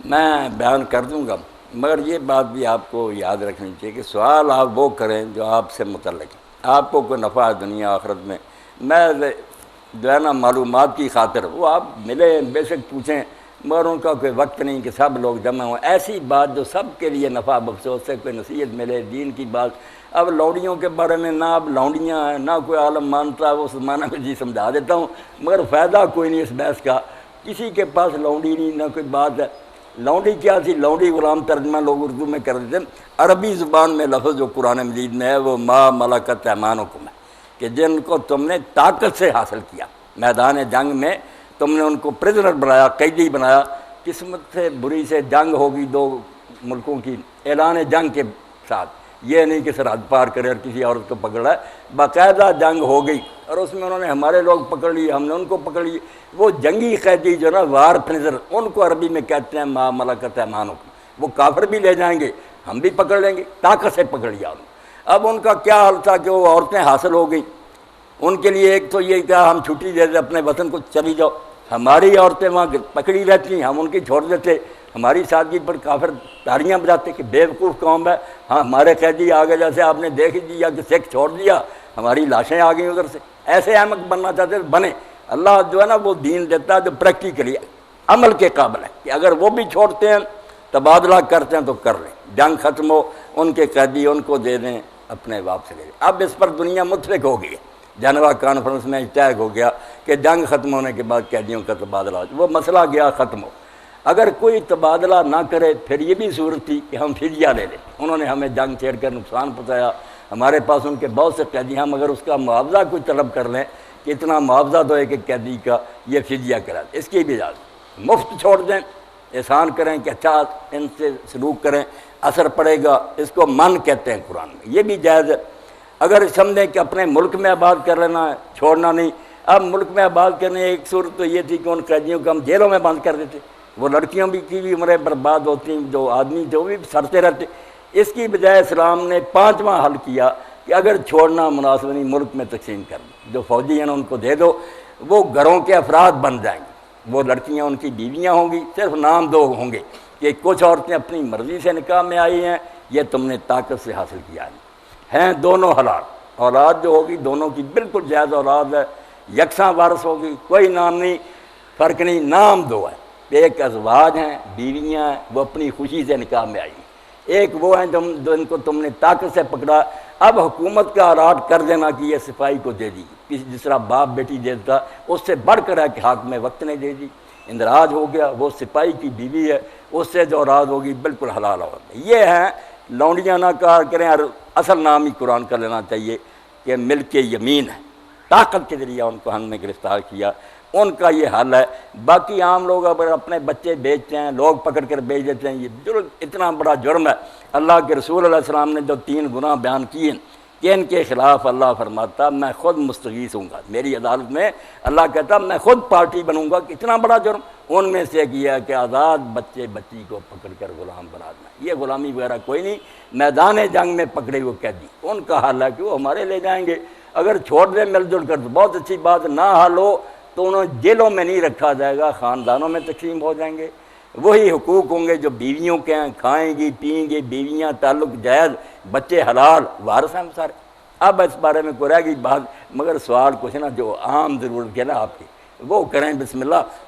میں بیان کر دوں گا، مگر یہ بات بھی آپ کو یاد رکھنی چاہیے کہ سوال آپ وہ کریں جو آپ سے متعلق ہے، آپ کو کوئی نفع ہے دنیا آخرت میں۔ میں جو ہے نا معلومات کی خاطر وہ آپ ملے بے شک پوچھیں، مگر ان کا کوئی وقت نہیں کہ سب لوگ جمع ہوں۔ ایسی بات جو سب کے لیے نفع بخش ہو، اس سے کوئی نصیحت ملے دین کی بات۔ اب لونڈیوں کے بارے میں نہ اب لونڈیاں ہیں نہ کوئی عالم مانتا ہے، وہ زمانہ میں جی سمجھا دیتا ہوں، مگر فائدہ کوئی نہیں اس بحث کا۔ کسی کے پاس لونڈی نہیں، نہ کوئی بات ہے۔ لونڈی کیا تھی؟ لونڈی غلام ترجمہ لوگ اردو میں کر دیتے ہیں۔ عربی زبان میں لفظ جو قرآن مجید میں ہے وہ ما ملکت ایمانکم ہے، کہ جن کو تم نے طاقت سے حاصل کیا، میدان جنگ میں تم نے ان کو پرزنر بنایا، قیدی بنایا۔ قسمت سے بری سے جنگ ہوگی دو ملکوں کی اعلان جنگ کے ساتھ، یہ نہیں کہ سرحد پار کرے اور کسی عورت کو پکڑا ہے، باقاعدہ جنگ ہو گئی اور اس میں انہوں نے ہمارے لوگ پکڑ لیے، ہم نے ان کو پکڑ لیے۔ وہ جنگی قیدی جو نا وار پرزنر، ان کو عربی میں کہتے ہیں ما ملکت ایمانکم۔ وہ کافر بھی لے جائیں گے، ہم بھی پکڑ لیں گے، طاقت سے پکڑ لیا انہوں نے۔ اب ان کا کیا حال تھا کہ وہ عورتیں حاصل ہو گئی، ان کے لیے ایک تو یہ کہا ہم چھٹی دے دیں اپنے وطن کو چلی جاؤ، ہماری عورتیں وہاں پکڑی رہتی ہیں، ہم ان کی چھوڑ دیتے، ہماری سادگی پر کافر تاریاں بجاتے کہ بے وقوف قوم ہے، ہاں ہمارے قیدی آگے جیسے آپ نے دیکھ دیا کہ سکھ چھوڑ دیا، ہماری لاشیں آ گئیں ادھر سے۔ ایسے احمق بننا چاہتے بنے۔ اللہ جو ہے نا وہ دین دیتا ہے جو پریکٹیکلی عمل کے قابل ہے، کہ اگر وہ بھی چھوڑتے ہیں تبادلہ کرتے ہیں تو کر لیں، جنگ ختم ہو ان کے قیدی ان کو دے دیں، اپنے واپس لے لیں۔ اب اس پر دنیا متفق ہو گئی ہے، جنیوا کانفرنس میں اتفاق ہو گیا کہ جنگ ختم ہونے کے بعد قیدیوں کا تبادلہ ہو، وہ مسئلہ گیا ختم ہو۔ اگر کوئی تبادلہ نہ کرے پھر یہ بھی صورت تھی کہ ہم فدیہ لے لیں، انہوں نے ہمیں جنگ چھیڑ کر نقصان پہنچایا، ہمارے پاس ان کے بہت سے قیدی، ہم اگر اس کا معاوضہ کوئی طلب کر لیں کہ اتنا معاوضہ دو ایک قیدی کا، یہ فدیہ کرا دیں، اس کی بھی اجازت۔ مفت چھوڑ دیں، احسان کریں کہ اچھا ان سے سلوک کریں، اثر پڑے گا، اس کو من کہتے ہیں قرآن میں، یہ بھی جائز ہے۔ اگر سمجھیں کہ اپنے ملک میں آباد کر لینا ہے، چھوڑنا نہیں۔ اب ملک میں آباد کرنے ایک صورت تو یہ تھی کہ ان قیدیوں کو ہم جیلوں میں بند کر دیتے، وہ لڑکیوں بھی کی بھی عمریں برباد ہوتی، جو آدمی تھے وہ بھی سڑتے رہتے۔ اس کی بجائے اسلام نے 5واں حل کیا کہ اگر چھوڑنا مناسب نہیں ملک میں تقسیم کر دو، جو فوجی ہیں ان کو دے دو، وہ گھروں کے افراد بن جائیں گے، وہ لڑکیاں ان کی بیویاں ہوں گی، صرف نام دو ہوں گے کہ کچھ عورتیں اپنی مرضی سے نکاح میں آئی ہیں، یہ تم نے طاقت سے حاصل کیا ہیں دونوں حلال۔ اولاد جو ہوگی دونوں کی بالکل جائز اولاد ہے، یکساں وارث ہوگی، کوئی نام نہیں، فرق نہیں، نام دو ہے۔ ایک ازواج ہیں، بیویاں ہیں، وہ اپنی خوشی سے نکاح میں آئی ہیں، ایک وہ ہیں جو ان کو تم نے طاقت سے پکڑا۔ اب حکومت کا اراٹ کر دینا کہ یہ صفائی کو دے دی، جس طرح باپ بیٹی دیتا، اس سے بڑھ کر ہے کہ حق میں وقت نہیں دے دی، اندراج ہو گیا، وہ سپاہی کی بیوی ہے، اس سے جو اولاد ہوگی بالکل حلال ہوگی۔ یہ ہیں لونڈیاں نہ کہا کریں، اور اصل نام ہی قرآن کا لینا چاہیے کہ ملک یمین ہے، طاقت کے ذریعہ ان کو ہم نے گرفتار کیا، ان کا یہ حل ہے۔ باقی عام لوگ اگر اپنے بچے بیچتے ہیں، لوگ پکڑ کر بیچ دیتے ہیں، یہ جرم اتنا بڑا جرم ہے۔ اللہ کے رسول علیہ السلام نے جو 3 گناہ بیان کیے کہ ان کے خلاف اللہ فرماتا میں خود مستغیث ہوں گا، میری عدالت میں اللہ کہتا میں خود پارٹی بنوں گا، کتنا بڑا جرم۔ ان میں سے کیا کہ آزاد بچے بچی کو پکڑ کر غلام بنا دینا، یہ غلامی وغیرہ کوئی نہیں، میدان جنگ میں پکڑے ہوئے قیدی، ان کا حل ہے کہ وہ ہمارے لے جائیں گے۔ اگر چھوڑ دیں مل جل کر تو بہت اچھی بات، نہ حل ہو تو انہیں جیلوں میں نہیں رکھا جائے گا، خاندانوں میں تقسیم ہو جائیں گے، وہی حقوق ہوں گے جو بیویوں کے ہیں، کھائیں گی پئیں گی، بیویاں تعلق جائز، بچے حلال، وارث ہیں سارے۔ اب اس بارے میں کوئی رہ گئی بات، مگر سوال کچھ نا جو عام ضرورت ہے نا آپ کی وہ کریں، بسم اللہ۔